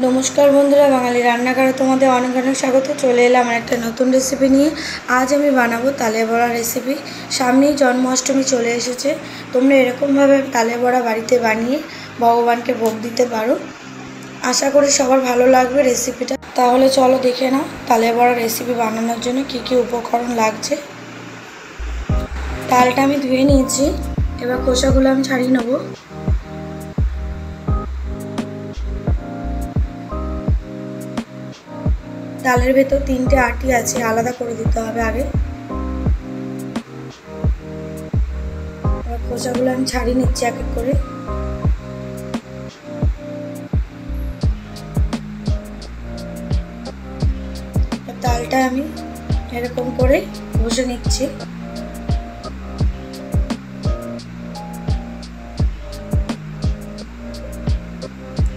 নমস্কার বন্ধুরা, বাঙালি রান্নাঘরে তোমাদের অনেক অনেক স্বাগত। চলে এলাম একটা নতুন রেসিপি নিয়ে। আজ আমি বানাবো তালে বড়া রেসিপি। সামনেই জন্মাষ্টমী চলে এসেছে। তোমরা এরকমভাবে তালে বড়া বাড়িতে বানিয়ে ভগবানকে ভোগ দিতে পারো। আশা করি সবার ভালো লাগবে রেসিপিটা। তাহলে চলো দেখে নাও তালে বড়া রেসিপি বানানোর জন্য কী কী উপকরণ লাগছে। তালটা আমি ধুয়ে নিয়েছি, এবার খোসাগুলো আমি ছাড়িয়ে নেবো। তালের ভেতর 3টে আটি আছে, আলাদা করে দিতে হবে আগে। খোসাগুলো আমি ছাড়িয়ে নিচ্ছি এক এক করে। তালটা আমি এরকম করে ঘষে নিচ্ছি।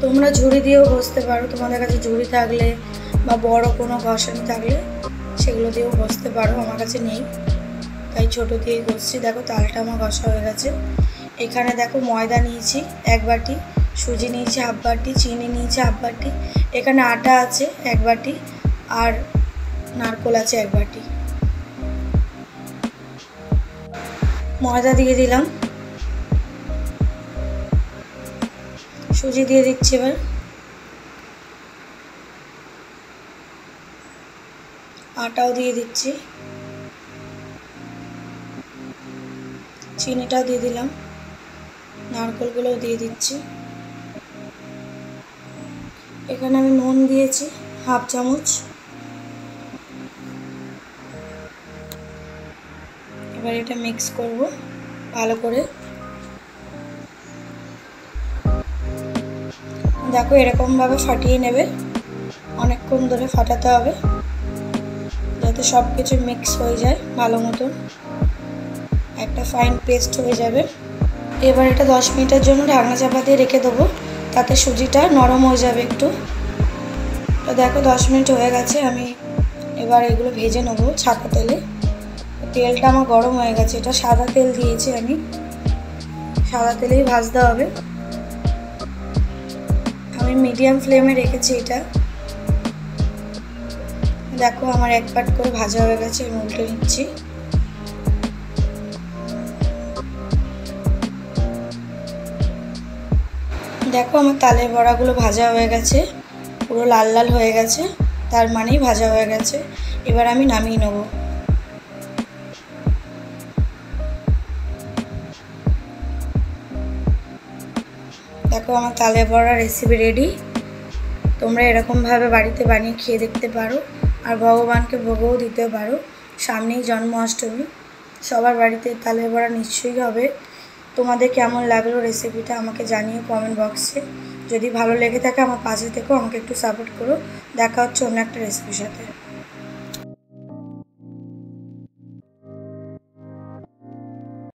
তোমরা ঝুড়ি দিয়েও ঘষতে পারো, তোমাদের কাছে ঝুড়ি থাকলে বা বড় কোনো ঘষানি থাকলে সেগুলো দিয়েও ঘষতে পারো। আমার কাছে নেই, তাই ছোটো দিয়ে ঘষছি। দেখো তালটা আমার ঘষা হয়ে গেছে। এখানে দেখো ময়দা নিয়েছি 1 বাটি, সুজি নিয়েছি 1/2 বাটি, চিনি নিয়েছি 1/2 বাটি, এখানে আটা আছে 1 বাটি, আর নারকেল আছে 1 বাটি। ময়দা দিয়ে দিলাম, সুজি দিয়ে দিচ্ছি, এবার আটাও দিয়ে দিচ্ছি, চিনিটাও দিয়ে দিলাম, নারকেলগুলোও দিয়ে দিচ্ছি। এখানে আমি নুন দিয়েছি 1/2 চামচ। এবার এটা মিক্স করব ভালো করে। দেখো এরকমভাবে ফাটিয়ে নেবে, অনেকক্ষণ ধরে ফাটাতে হবে যাতে সব কিছু মিক্স হয়ে যায় ভালো মতন, একটা ফাইন পেস্ট হয়ে যাবে। এবার এটা 10 মিনিটের জন্য ঢাকনা চাপা দিয়ে রেখে দেবো, তাতে সুজিটা নরম হয়ে যাবে একটু। তো দেখো 10 মিনিট হয়ে গেছে, আমি এবার এগুলো ভেজে নেবো ছাঁকা তেলে। তেলটা আমার গরম হয়ে গেছে, এটা সাদা তেল দিয়েছি আমি, সাদা তেলেই ভাজতে হবে। আমি মিডিয়াম ফ্লেমে রেখেছি এটা। দেখো আমার 1 পাট করে ভাজা হয়ে গেছে, আমি উল্টে নিচ্ছি। দেখো আমার তালের বড়াগুলো ভাজা হয়ে গেছে, পুরো লাল লাল হয়ে গেছে, তার মানেই ভাজা হয়ে গেছে। এবার আমি নামিয়ে নেব। দেখো আমার তালের বড়া রেসিপি রেডি। তোমরা এরকমভাবে বাড়িতে বানিয়ে খেয়ে দেখতে পারো, আর ভগবানকে ভোগও দিতে পারো। সামনেই জন্মাষ্টমী, সবার বাড়িতে তালের বড়া নিশ্চয়ই হবে। তোমাদের কেমন লাগলো রেসিপিটা আমাকে জানিও কমেন্ট বক্সে। যদি ভালো লেগে থাকে আমার পাশে থেকো, আমাকে একটু সাপোর্ট করো। দেখা হচ্ছে অন্য একটা রেসিপির সাথে।